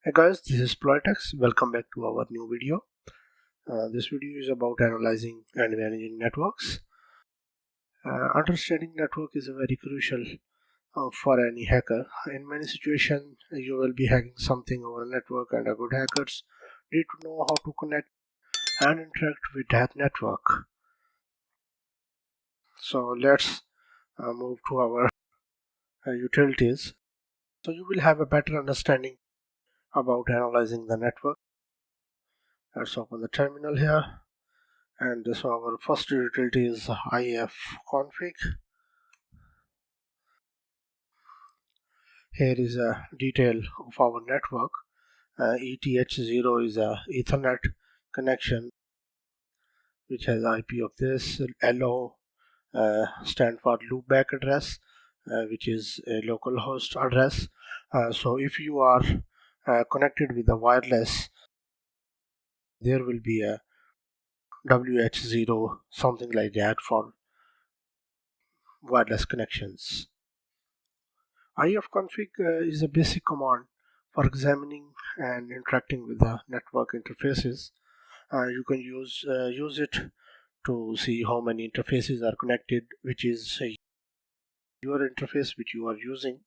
Hey guys, this is SploitX. Welcome back to our new video. This video is about analyzing and managing networks. Understanding network is very crucial for any hacker. In many situations, you will be hacking something over a network, and good hackers need to know how to connect and interact with that network. So let's move to our utilities. So you will have a better understanding about analyzing the network. Let's open the terminal here. And so our first utility is IWConfig. Here is a detail of our network. ETH0 is a Ethernet connection which has IP of this. LO stand for loopback address, which is a localhost address. So if you are connected with a wireless, there will be a WH0, something like that, for wireless connections. IWConfig is a basic command for examining and interacting with the network interfaces. You can use it to see how many interfaces are connected, which is your interface which you are using.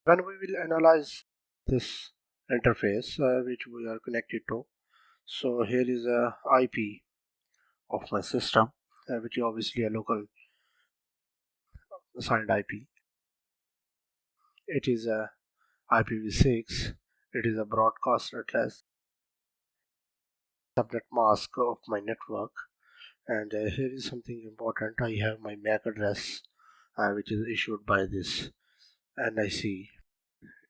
When we will analyze this interface which we are connected to, so here is a IP of my system, which is obviously a local assigned IP. It is a IPv6. It is a broadcast address, subnet mask of my network. And here is something important. I have my MAC address which is issued by this NIC.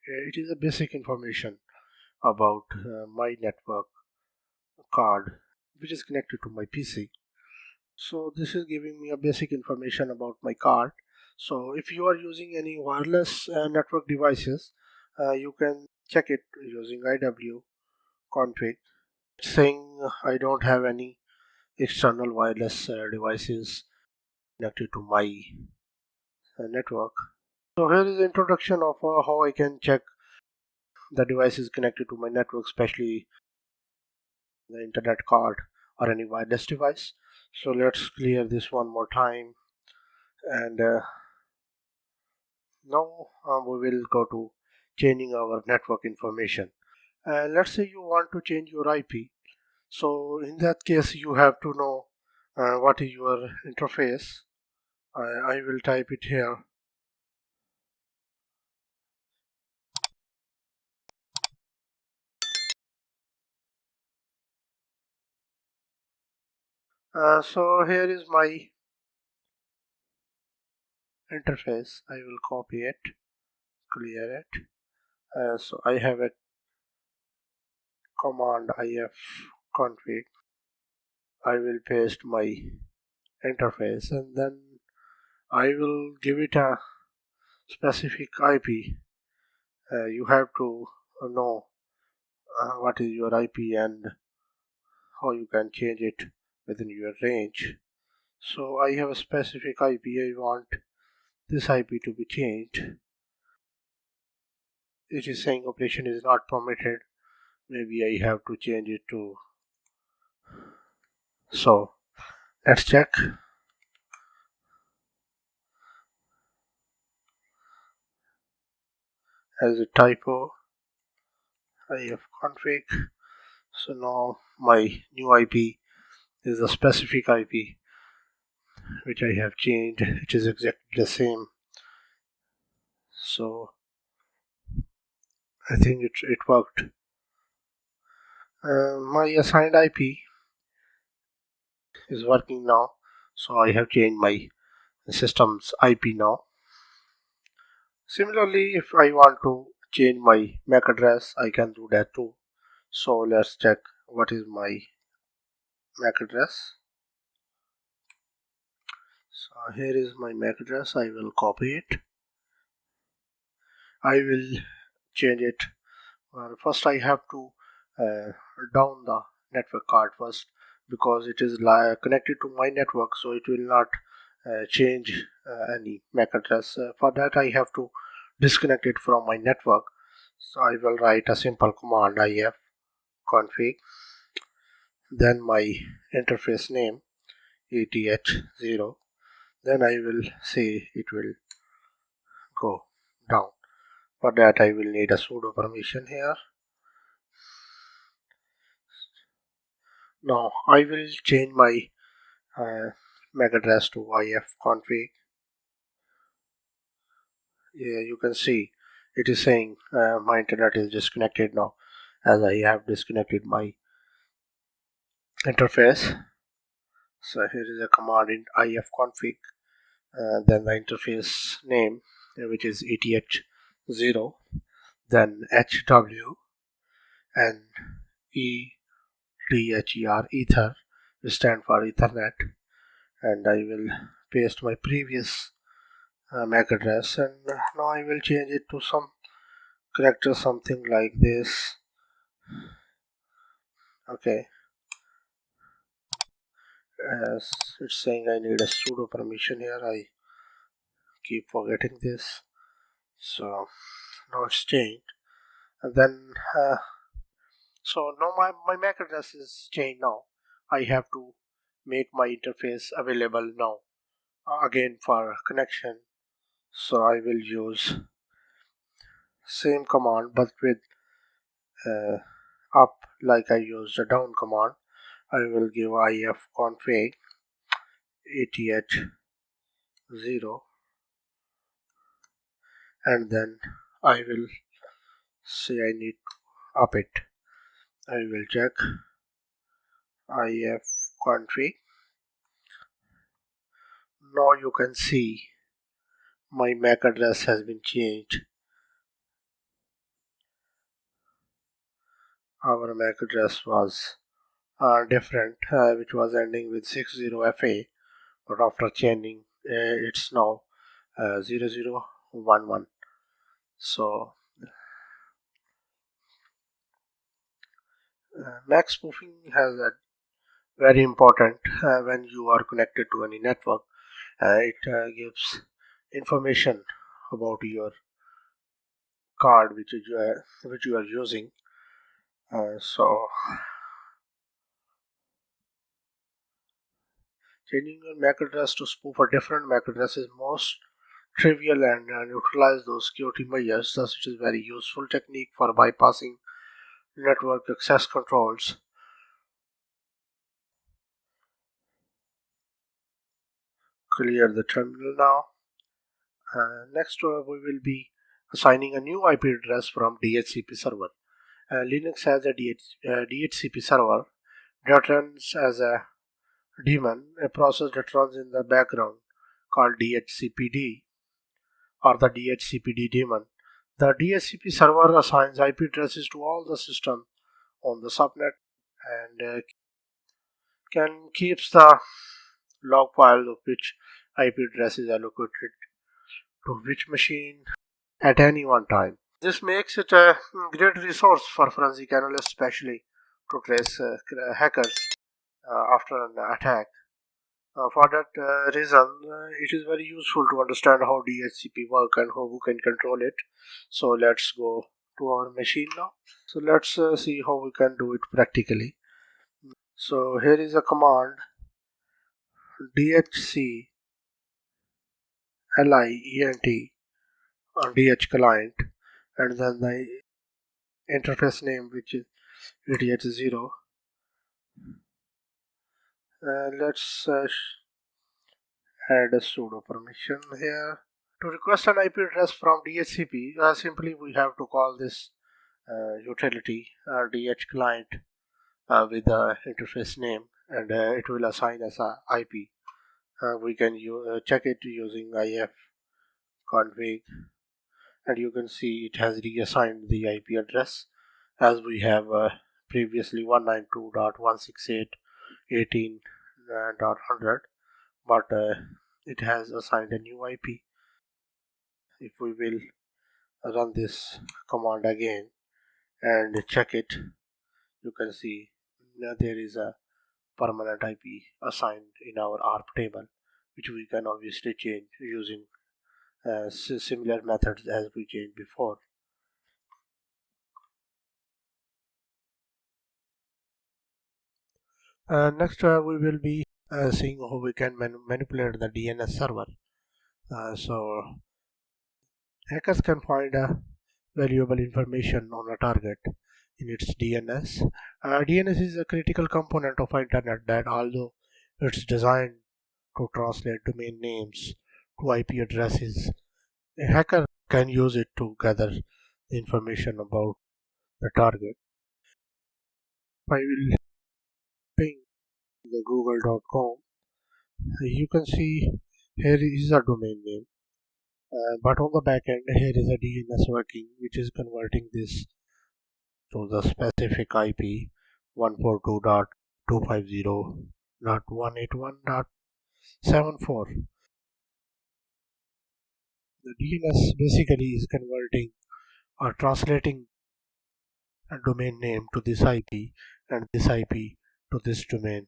It is a basic information about my network card which is connected to my PC. So this is giving me a basic information about my card. So if you are using any wireless network devices, you can check it using IWConfig. It's saying I don't have any external wireless devices connected to my network. So here is the introduction of how I can check the devices connected to my network, especially the internet card or any wireless device. So let's clear this one more time, and now we will go to changing our network information. Let's say you want to change your IP. So in that case, you have to know what is your interface. I will type it here. So here is my interface. I will copy it, clear it. So I have a command IWConfig. I will paste my interface, and then I will give it a specific IP. You have to know what is your IP and how you can change it within your range. So I have a specific IP. I want this IP to be changed. It is saying operation is not permitted. Maybe I have to change it to. So let's check. As a typo, IWConfig. So now my new IP is a specific IP which I have changed. It is exactly the same. So I think it worked. My assigned IP is working now. So I have changed my system's IP now. Similarly, if I want to change my MAC address, I can do that too. So let's check what is my MAC address. So here is my MAC address. I will copy it. I will change it. First I have to down the network card first, because it is connected to my network, so it will not change any MAC address. For that I have to disconnected from my network. So I will write a simple command IWConfig, then my interface name ETH0, then I will say it will go down. For that I will need a sudo permission here. Now I will change my MAC address to IWConfig. Yeah, you can see it is saying my internet is disconnected now, as I have disconnected my interface. So here is a command in IWConfig, then the interface name, which is ETH0, then HW and ETHER, ether, which stand for Ethernet, and I will paste my previous MAC address, and now I will change it to some character, something like this. Okay, as it's saying I need a sudo permission here, I keep forgetting this. So now it's changed, and then so now my MAC address is changed. Now I have to make my interface available now again for connection. So I will use same command but with uh, up, like I used the down command. I will give IWConfig ETH0, and then I will say I need to up it. I will check IWConfig. Now you can see my MAC address has been changed. Our MAC address was different, which was ending with 60FA, but after changing it's now 0011. So MAC spoofing has a very important when you are connected to any network. It gives information about your card which you are using. So changing your MAC address to spoof a different MAC address is most trivial and neutralize those security measures. Thus, it is very useful technique for bypassing network access controls. Clear the terminal now. Next, we will be assigning a new IP address from DHCP server. Linux has a DHCP server that runs as a daemon, a process that runs in the background called DHCPD or the DHCPD daemon. The DHCP server assigns IP addresses to all the systems on the subnet and can keeps the log file of which IP address is allocated to which machine at any one time. This makes it a great resource for forensic analysts, especially to trace hackers after an attack. For that reason, it is very useful to understand how DHCP work and how we can control it. So let's go to our machine now. So let's see how we can do it practically. So here is a command dhc lient on DH client, and then the interface name, which is ETH0. Let's add a sudo permission here. To request an IP address from DHCP, simply we have to call this utility DH client with the interface name, and it will assign us a IP. We can check it using IWConfig, and you can see it has reassigned the IP address as we have previously 192.168.18.100, but it has assigned a new IP. If we will run this command again and check it, you can see there is a permanent IP assigned in our ARP table, which we can obviously change using similar methods as we changed before. Next, we will be seeing how we can manipulate the DNS server. So hackers can find valuable information on a target in its DNS. DNS is a critical component of internet that, although it's designed to translate domain names to IP addresses, a hacker can use it to gather information about the target. If I will ping the google.com, you can see here is a domain name, but on the back end here is a DNS working which is converting this to the specific IP 142.250.181.74. The DNS basically is converting or translating a domain name to this IP and this IP to this domain,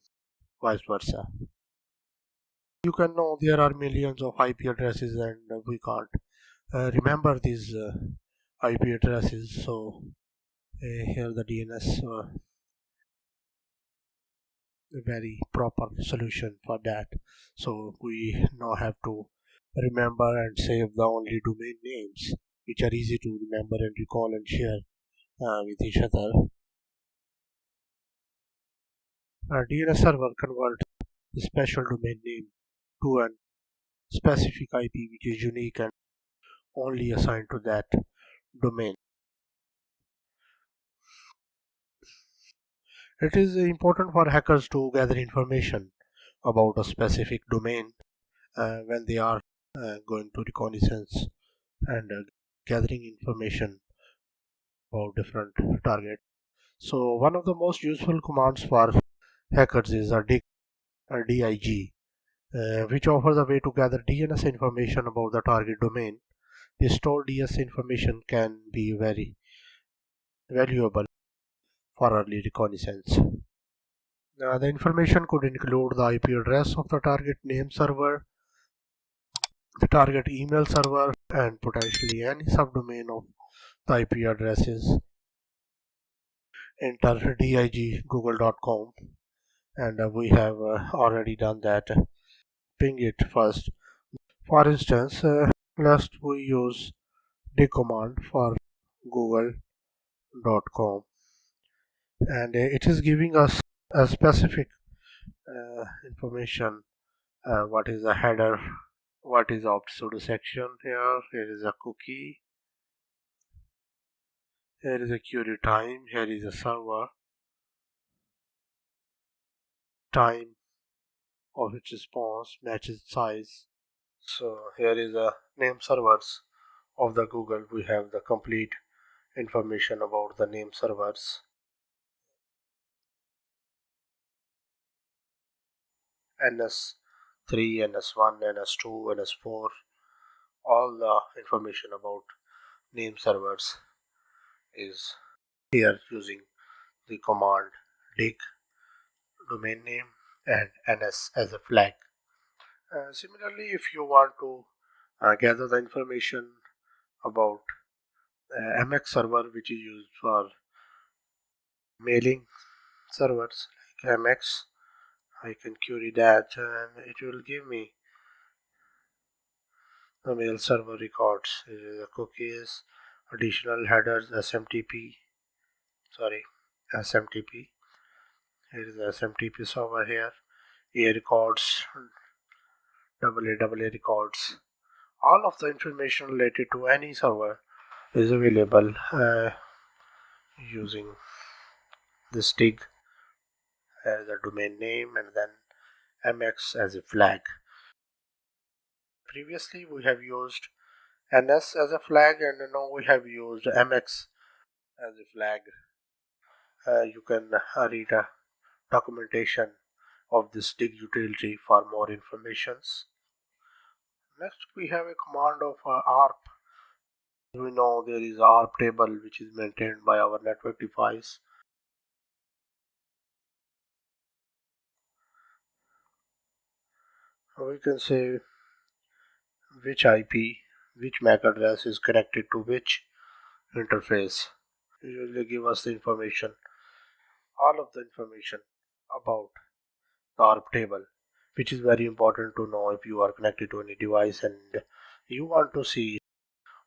vice versa. You can know there are millions of IP addresses and we can't remember these IP addresses. So here the DNS a very proper solution for that. So we now have to remember and save the only domain names which are easy to remember and recall and share with each other. A DNS server converts the special domain name to a specific IP which is unique and only assigned to that domain. It is important for hackers to gather information about a specific domain when they are going to reconnaissance and gathering information about different targets. So one of the most useful commands for hackers is a dig, which offers a way to gather DNS information about the target domain. The stored DNS information can be very valuable for early reconnaissance. The information could include the IP address of the target name server, the target email server, and potentially any subdomain of the IP addresses. Enter dig google.com, and we have already done that. Ping it first. For instance, let's we use the command for google.com, and it is giving us a specific information. What is the header? What is opt sudo section here? Here is a cookie. Here is a query time. Here is a server time of its response matches size. So here is a name servers of the Google. We have the complete information about the name servers. NS3, NS1, NS2, NS4, all the information about name servers is here using the command dig domain name and NS as a flag. Similarly, if you want to gather the information about MX server, which is used for mailing servers like MX, I can query that and it will give me the mail server records. The cookies, additional headers, SMTP. Here is the SMTP server here. A records, AA records. All of the information related to any server is available using this dig as a domain name and then MX as a flag. Previously we have used NS as a flag and now we have used MX as a flag. You can read a documentation of this dig utility for more informations. Next we have a command of ARP. We know there is ARP table which is maintained by our network device. We can say which IP which MAC address is connected to which interface. It will give us the information, all of the information about the ARP table, which is very important to know if you are connected to any device and you want to see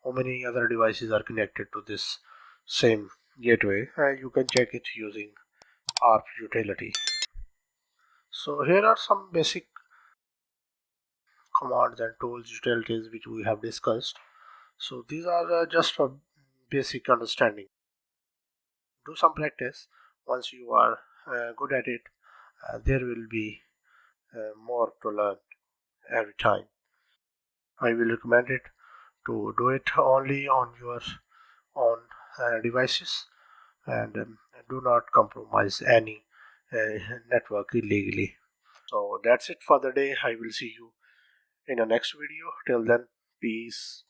how many other devices are connected to this same gateway. You can check it using ARP utility. So here are some basic commands and tools utilities which we have discussed. So these are just for basic understanding. Do some practice. Once you are good at it, there will be more to learn every time. I will recommend it to do it only on your own devices, and do not compromise any network illegally. So that's it for the day. I will see you in the next video. Till then, peace.